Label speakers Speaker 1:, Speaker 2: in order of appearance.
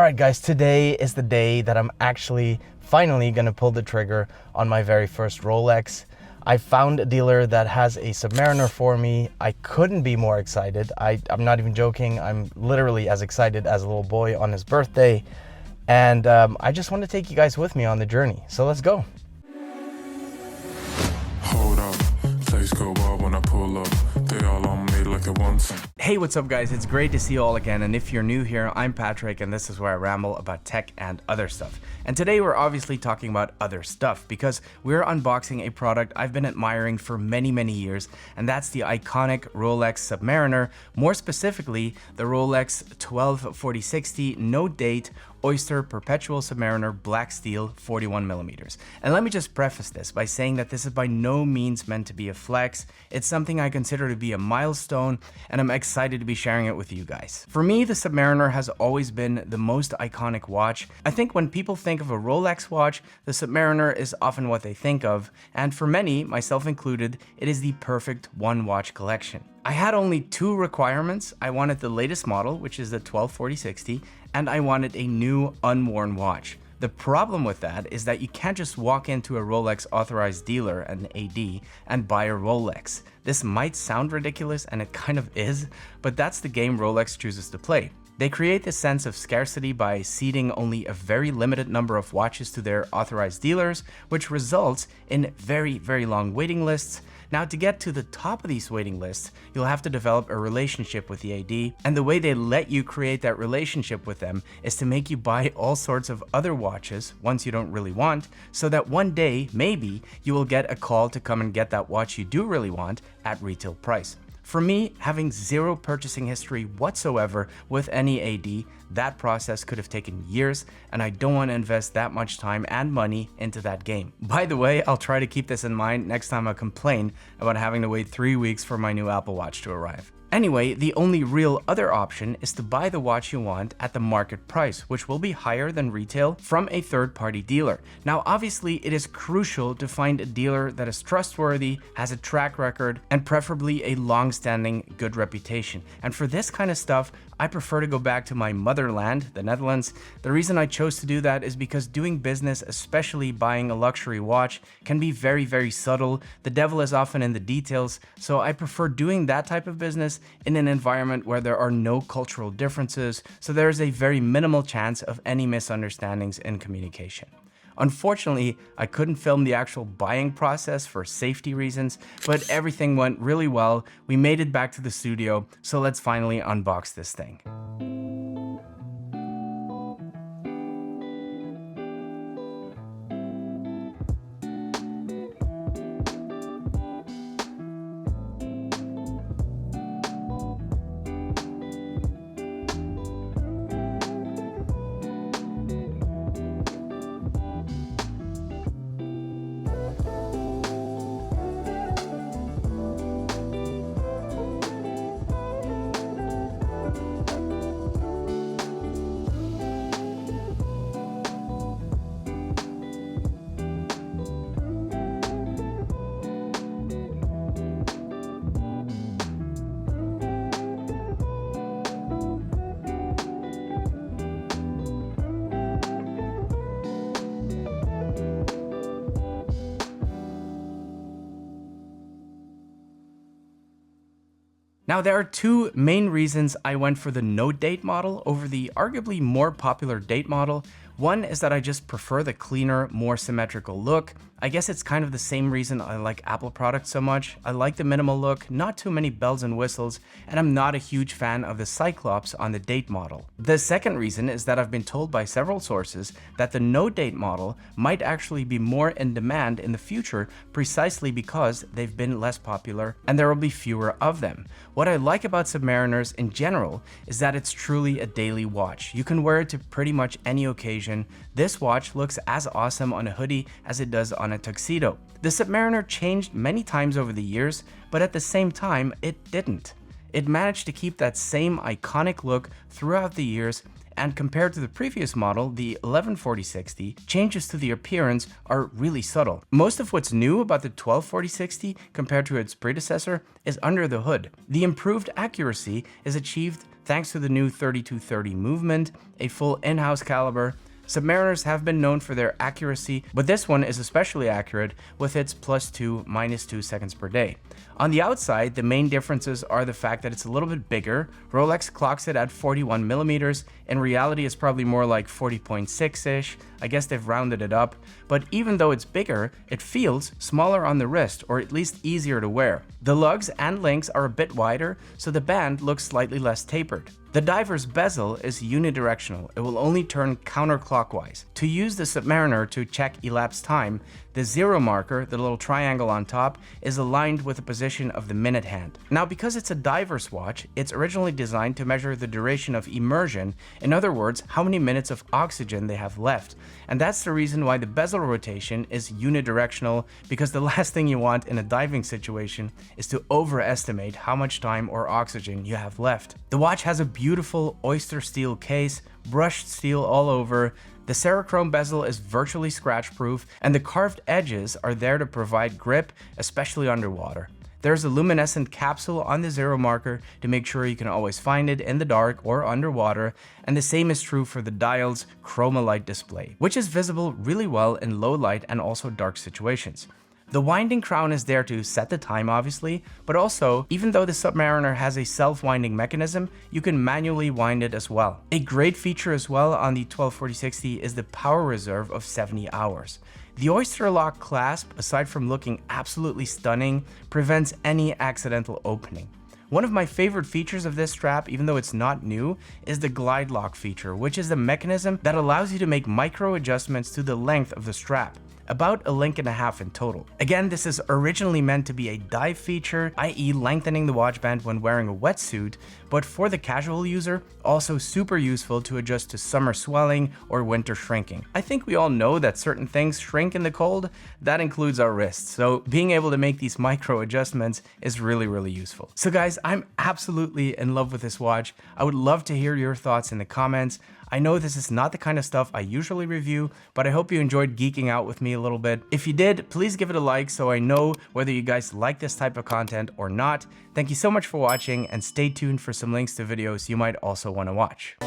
Speaker 1: Alright guys, today is the day that I'm actually finally gonna pull the trigger on my very first Rolex. I found a dealer that has a Submariner for me. I couldn't be more excited. I'm not even joking. I'm literally as excited as a little boy on his birthday. And I just want to take you guys with me on the journey. So let's go.
Speaker 2: Hold up, place go wild when I pull up. They all on me like they want some.
Speaker 3: Hey, what's up guys? It's great to see you all again, and if you're new here, I'm Patrick and this is where I ramble about tech and other stuff. And today we're obviously talking about other stuff because we're unboxing a product I've been admiring for many years, and that's the iconic Rolex Submariner, more specifically the Rolex 124060 no date Oyster Perpetual Submariner Black Steel 41mm. And let me just preface this by saying that this is by no means meant to be a flex. It's something I consider to be a milestone, and I'm excited to be sharing it with you guys. For me, the Submariner has always been the most iconic watch. I think when people think of a Rolex watch, the Submariner is often what they think of, and for many, myself included, it is the perfect one watch collection. I had only two requirements. I wanted the latest model, which is the 124060, and I wanted a new unworn watch. The problem with that is that you can't just walk into a Rolex authorized dealer, an AD, and buy a Rolex. This might sound ridiculous, and it kind of is, but that's the game Rolex chooses to play. They create this sense of scarcity by ceding only a very limited number of watches to their authorized dealers, which results in very long waiting lists. Now, to get to the top of these waiting lists, you'll have to develop a relationship with the AD, and the way they let you create that relationship with them is to make you buy all sorts of other watches, ones you don't really want, so that one day, maybe, you will get a call to come and get that watch you do really want at retail price. For me, having zero purchasing history whatsoever with any AD, that process could have taken years, and I don't want to invest that much time and money into that game. By the way, I'll try to keep this in mind next time I complain about having to wait 3 weeks for my new Apple Watch to arrive. Anyway, the only real other option is to buy the watch you want at the market price, which will be higher than retail from a third-party dealer. Now, obviously, it is crucial to find a dealer that is trustworthy, has a track record, and preferably a long-standing good reputation. And for this kind of stuff, I prefer to go back to my motherland, the Netherlands. The reason I chose to do that is because doing business, especially buying a luxury watch, can be very subtle. The devil is often in the details, so I prefer doing that type of business in an environment where there are no cultural differences, so there is a very minimal chance of any misunderstandings in communication. Unfortunately, I couldn't film the actual buying process for safety reasons, but everything went really well. We made it back to the studio, so let's finally unbox this thing. Now, there are two main reasons I went for the no date model over the arguably more popular date model. One is that I just prefer the cleaner, more symmetrical look. I guess it's kind of the same reason I like Apple products so much. I like the minimal look, not too many bells and whistles, and I'm not a huge fan of the Cyclops on the date model. The second reason is that I've been told by several sources that the no date model might actually be more in demand in the future precisely because they've been less popular and there will be fewer of them. What I like about Submariners in general is that it's truly a daily watch. You can wear it to pretty much any occasion. This watch looks as awesome on a hoodie as it does on a tuxedo. The Submariner changed many times over the years, but at the same time, it didn't. It managed to keep that same iconic look throughout the years, And compared to the previous model, the 114060, changes to the appearance are really subtle. Most of what's new about the 124060 compared to its predecessor is under the hood. The improved accuracy is achieved thanks to the new 3230 movement, a full in-house caliber. Submariners have been known for their accuracy, but this one is especially accurate with its +2, -2 seconds per day. On the outside, the main differences are the fact that it's a little bit bigger. Rolex clocks it at 41 millimeters. In reality, it's probably more like 40.6-ish. I guess they've rounded it up. But even though it's bigger, it feels smaller on the wrist, or at least easier to wear. The lugs and links are a bit wider, so the band looks slightly less tapered. The diver's bezel is unidirectional. It will only turn counterclockwise. To use the Submariner to check elapsed time, the 0 marker, the little triangle on top, is aligned with the position of the minute hand. Now, because it's a diver's watch, it's originally designed to measure the duration of immersion, in other words, how many minutes of oxygen they have left. And that's the reason why the bezel rotation is unidirectional, because the last thing you want in a diving situation is to overestimate how much time or oxygen you have left. The watch has a beautiful oyster steel case, brushed steel all over. The Cerachrome bezel is virtually scratch proof, and the carved edges are there to provide grip, especially underwater. There's a luminescent capsule on the 0 marker to make sure you can always find it in the dark or underwater, and the same is true for the dial's chroma light display, which is visible really well in low light and also dark situations. The winding crown is there to set the time, obviously, but also, even though the Submariner has a self-winding mechanism, you can manually wind it as well. A great feature as well on the 124060 is the power reserve of 70 hours. The Oyster Lock clasp, aside from looking absolutely stunning, prevents any accidental opening. One of my favorite features of this strap, even though it's not new, is the glide lock feature, which is the mechanism that allows you to make micro adjustments to the length of the strap. About 1.5 links in total. Again, this is originally meant to be a dive feature, i.e. lengthening the watch band when wearing a wetsuit, but for the casual user, also super useful to adjust to summer swelling or winter shrinking. I think we all know that certain things shrink in the cold, that includes our wrists, so being able to make these micro adjustments is really useful. So guys, I'm absolutely in love with this watch. I would love to hear your thoughts in the comments. I know this is not the kind of stuff I usually review, but I hope you enjoyed geeking out with me a little bit. If you did, please give it a like so I know whether you guys like this type of content or not. Thank you so much for watching, and stay tuned for some links to videos you might also want to watch.